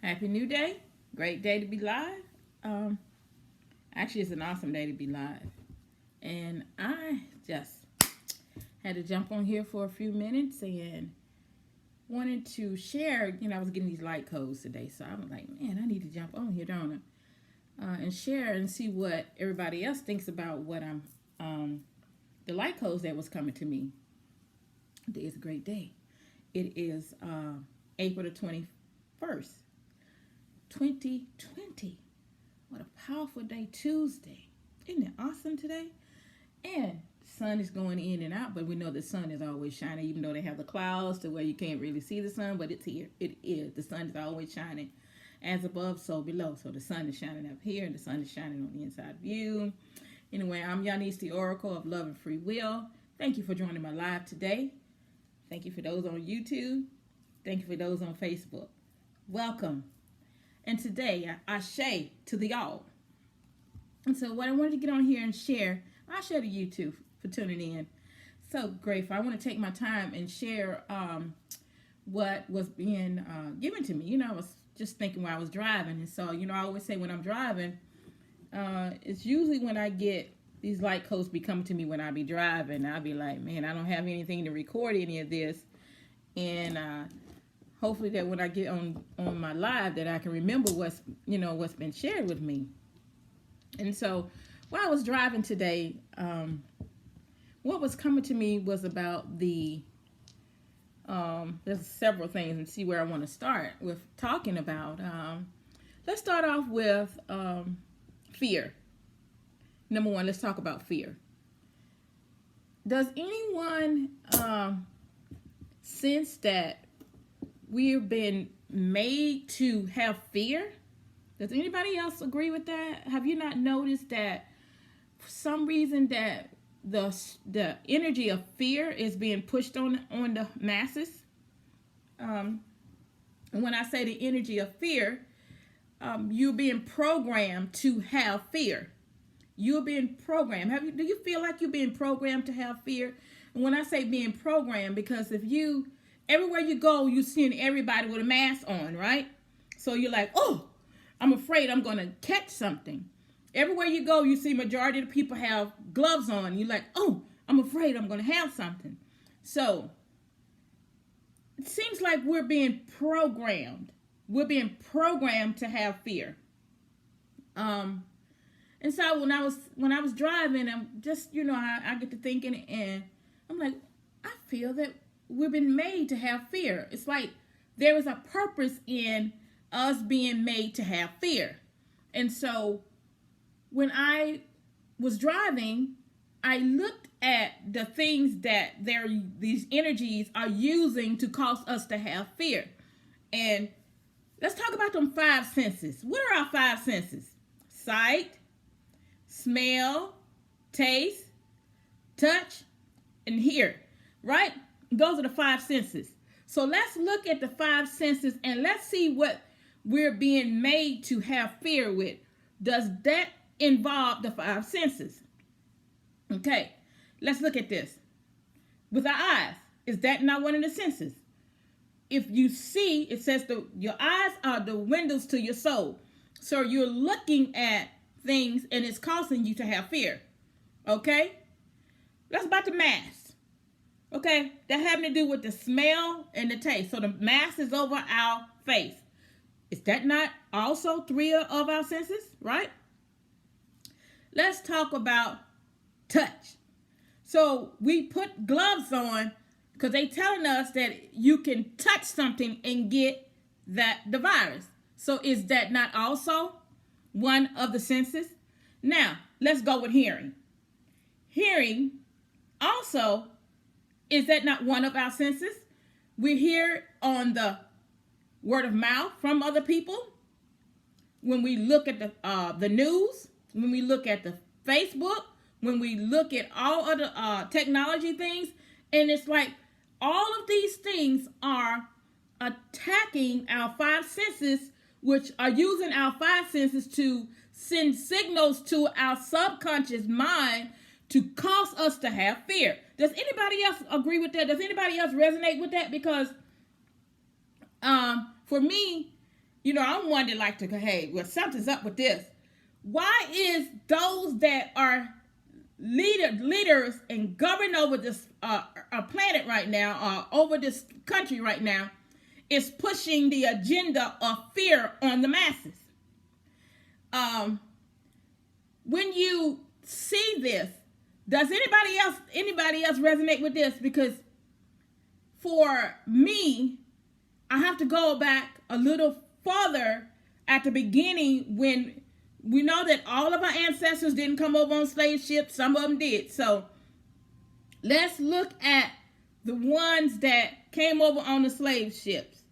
Happy New Day. Great day to be live. Um, Actually, it's an awesome day to be live. And I just had to jump on here for a few minutes and wanted to share. I was getting these light codes today. So I was like, man, I need to jump on here, don't I? And share and see what everybody else thinks about the light codes that was coming to me. Today is a great day. It is April the 21st, 2020. What a powerful day, Tuesday. Isn't it awesome today? And the sun is going in and out, but we know the sun is always shining, even though they have the clouds to where you can't really see the sun, but it's here. It is. The sun is always shining. As above, so below. So the sun is shining up here, and the sun is shining on the inside of you. Anyway, I'm Yanis, the Oracle of Love and Free Will. Thank you for joining my live today. Thank you for those on YouTube. Thank you for those on Facebook. Welcome. And today, Ashe to the all. And so what I wanted to get on here and share, I share to you too for tuning in. So grateful. I want to take my time and share what was being given to me. I was just thinking while I was driving. And so, I always say when I'm driving, it's usually when I get these light codes be coming to me when I be driving. I'll be like, man, I don't have anything to record any of this. And hopefully that when I get on my live that I can remember what's been shared with me. And so while I was driving today, what was coming to me was about there's several things and see where I want to start with talking about. Let's start off with fear. Number one, let's talk about fear. Does anyone sense that we've been made to have fear? Does anybody else agree with that? Have you not noticed that for some reason that the energy of fear is being pushed on the masses? And when I say the energy of fear, you're being programmed to have fear. You're being programmed. Do you feel like you're being programmed to have fear? And when I say being programmed, because everywhere you go, you're seeing everybody with a mask on, right? So you're like, oh, I'm afraid I'm going to catch something. Everywhere you go, you see majority of the people have gloves on. You're like, oh, I'm afraid I'm going to have something. So it seems like we're being programmed. We're being programmed to have fear. And so when I was driving, I'm just, I get to thinking and I'm like, I feel that we've been made to have fear. It's like there is a purpose in us being made to have fear. And so when I was driving, I looked at the things that these energies are using to cause us to have fear. And let's talk about them five senses. What are our five senses? Sight, smell, taste, touch, and hear, right? Those are the five senses. So let's look at the five senses and let's see what we're being made to have fear with. Does that involve the five senses? Okay, let's look at this. With our eyes, is that not one of the senses? If you see, it says your eyes are the windows to your soul. So you're looking at things and it's causing you to have fear. Okay? That's about the mask. Okay? That having to do with the smell and the taste. So the mask is over our face. Is that not also three of our senses? Right? Let's talk about touch. So we put gloves on because they telling us that you can touch something and get the virus. So is that not also one of the senses? Now, let's go with hearing. Hearing also, is that not one of our senses? We hear on the word of mouth from other people. When we look at the news, when we look at the Facebook, when we look at all other technology things, and it's like all of these things are attacking our five senses, which are using our five senses to send signals to our subconscious mind to cause us to have fear. Does anybody else agree with that? Does anybody else resonate with that? Because for me, I'm one that like to go, hey, well, something's up with this. Why is those that are leaders and govern over this planet right now, or over this country right now, is pushing the agenda of fear on the masses? When you see this, does anybody else resonate with this? Because for me, I have to go back a little farther at the beginning, when we know that all of our ancestors didn't come over on slave ships. Some of them did. So let's look at the ones that came over on the slave ships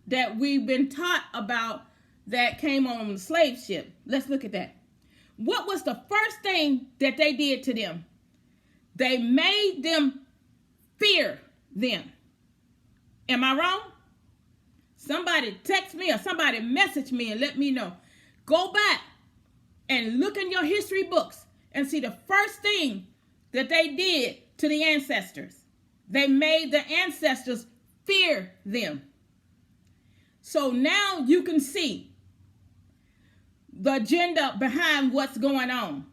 that we've been taught about, that came on the slave ship. Let's look at that. What was the first thing that they did to them? They made them fear them. Am I wrong? Somebody text me or somebody message me and let me know. Go back and look in your history books and see the first thing that they did to the ancestors. They made the ancestors fear them. So now you can see the agenda behind what's going on.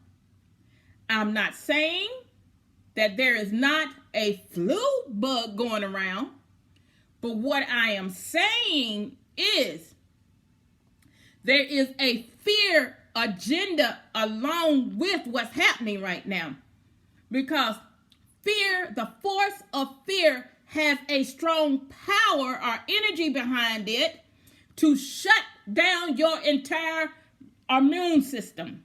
I'm not saying that there is not a flu bug going around, but what I am saying is there is a fear agenda along with what's happening right now, because fear, the force of fear, has a strong power or energy behind it to shut down your entire immune system.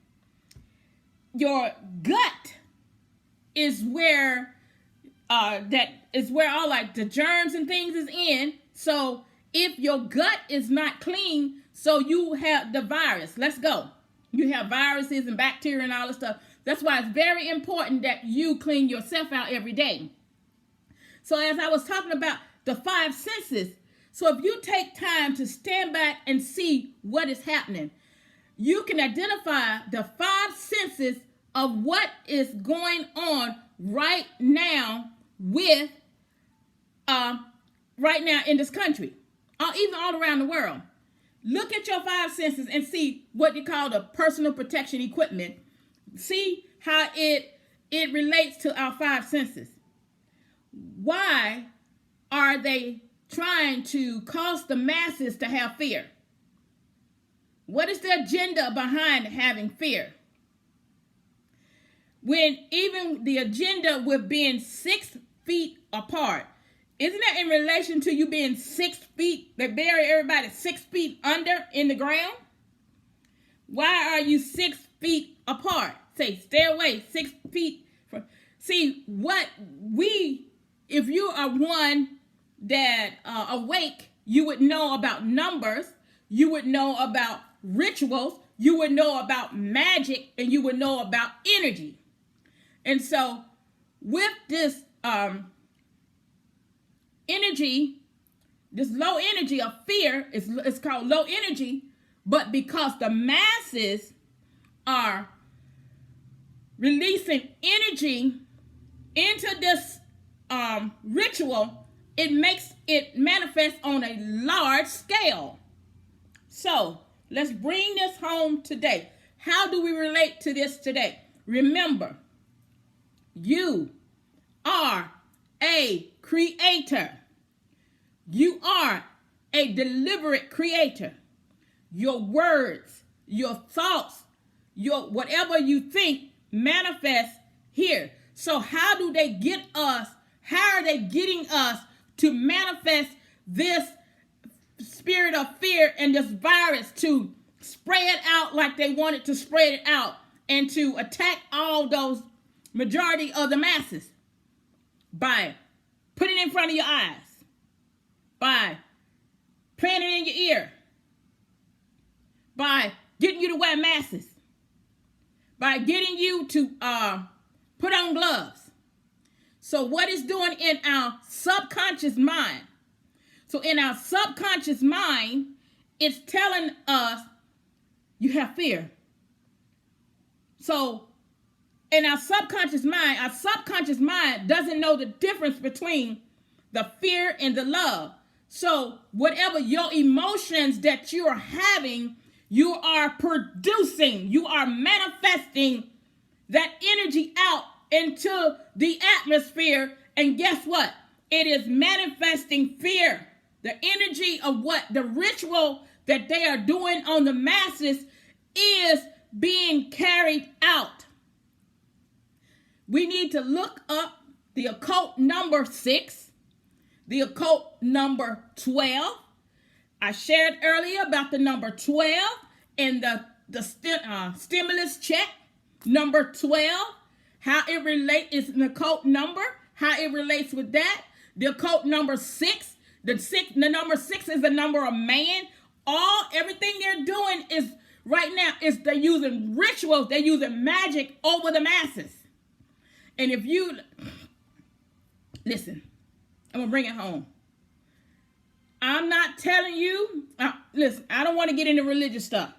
Your gut is where all like the germs and things is in. So if your gut is not clean, so you have the virus. Let's go. You have viruses and bacteria and all this stuff. That's why it's very important that you clean yourself out every day. So as I was talking about the five senses, so if you take time to stand back and see what is happening, you can identify the five senses of what is going on right now with right now in this country, or even all around the world. Look at your five senses and see what you call the personal protection equipment. See how it relates to our five senses. Why are they trying to cause the masses to have fear? What is the agenda behind having fear? When even the agenda with being 6 feet apart, isn't that in relation to you being 6 feet? They bury everybody 6 feet under in the ground. Why are you 6 feet apart? Say, stay away 6 feet from. See, if you are one that awake, you would know about numbers, you would know about rituals, you would know about magic, and you would know about energy. And so with this energy, this low energy of fear, it's called low energy, but because the masses are releasing energy into this ritual, it makes it manifest on a large scale. So let's bring this home today. How do we relate to this today? Remember, you are a creator. You are a deliberate creator. Your words, your thoughts, your whatever you think manifests here. So how do they get us? How are they getting us to manifest this spirit of fear and this virus to spread out like they wanted to spread it out and to attack all those majority of the masses? By putting it in front of your eyes, by playing it in your ear, by getting you to wear masks, by getting you to put on gloves. So what it's doing in our subconscious mind? So in our subconscious mind, it's telling us you have fear. So in our subconscious mind doesn't know the difference between the fear and the love. So whatever your emotions that you are having, you are producing, you are manifesting that energy out into the atmosphere. And guess what? It is manifesting fear. The energy of what the ritual that they are doing on the masses is being carried out. We need to look up the occult number 6, the occult number 12. I shared earlier about the number 12 and the stimulus check number 12, how it relates, is an occult number, how it relates with that. The occult number 6, the number 6 is the number of man. Everything they're doing is right now is they're using rituals, they're using magic over the masses. And if you listen, I'm gonna bring it home. I'm not telling you. Listen, I don't want to get into religious stuff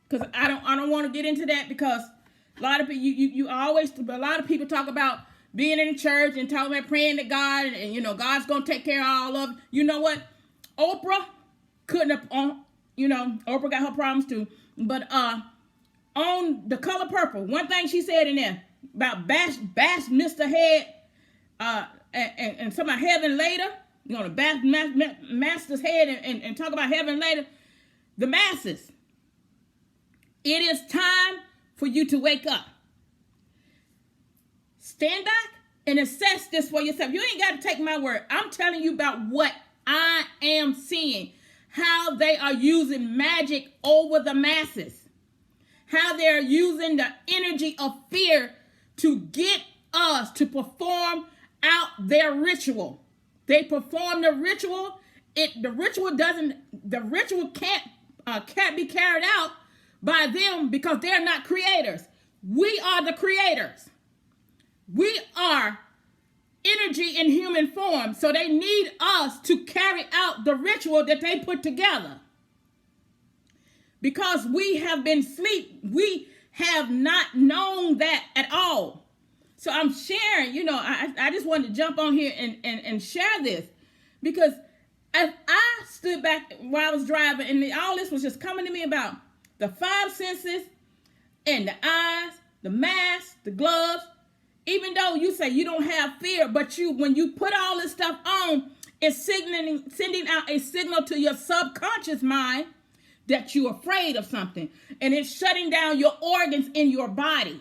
because I don't want to get into that, because a lot of people a lot of people talk about being in the church and talking about praying to God and you know God's gonna take care of all of it. You know what? Oprah couldn't have Oprah got her problems too. But on The Color Purple, one thing she said in there about bash Mr. Head and talk about heaven later. You're going to bash master's head and talk about heaven later. The masses. It is time for you to wake up. Stand back and assess this for yourself. You ain't got to take my word. I'm telling you about what I am seeing. How they are using magic over the masses. How they're using the energy of fear to get us to perform out their ritual. They perform the ritual. The ritual can't be carried out by them because they're not creators. We are the creators. We are energy in human form. So they need us to carry out the ritual that they put together. Because we have been asleep, we have not known that at all. So I'm sharing, I just wanted to jump on here and share this, because as I stood back while I was driving and all this was just coming to me about the 5 senses and the eyes, the mask, the gloves, even though you say you don't have fear, but when you put all this stuff on, it's sending out a signal to your subconscious mind that you're afraid of something, and it's shutting down your organs in your body.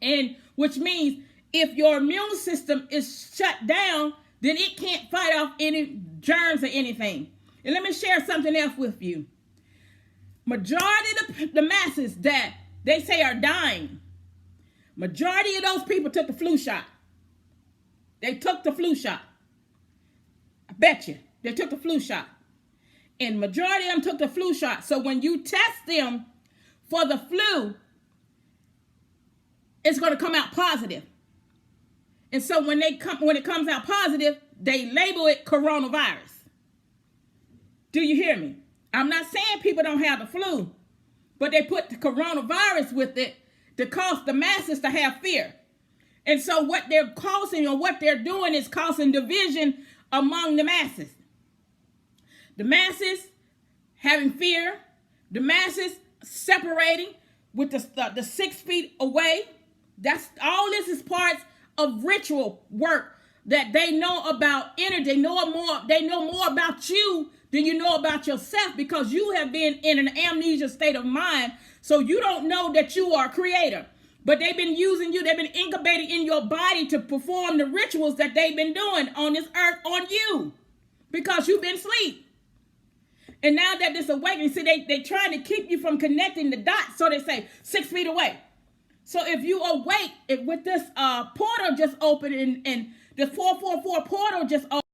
And which means if your immune system is shut down, then it can't fight off any germs or anything. And let me share something else with you. Majority of the masses that they say are dying, majority of those people took the flu shot. They took the flu shot. I bet you they took the flu shot. And majority of them took the flu shot. So when you test them for the flu, it's going to come out positive. And so when it comes out positive, they label it coronavirus. Do you hear me? I'm not saying people don't have the flu, but they put the coronavirus with it to cause the masses to have fear. And so what they're causing, or what they're doing, is causing division among the masses. The masses having fear, the masses separating with the 6 feet away. That's all. This is parts of ritual work that they know about energy. They know more about you than you know about yourself, because you have been in an amnesia state of mind. So you don't know that you are a creator. But they've been using you. They've been incubating in your body to perform the rituals that they've been doing on this earth on you, because you've been asleep. And now that this awakening, see, they trying to keep you from connecting the dots. So they say 6 feet away. So if you awake, with this portal just opened and the 444 portal just opened,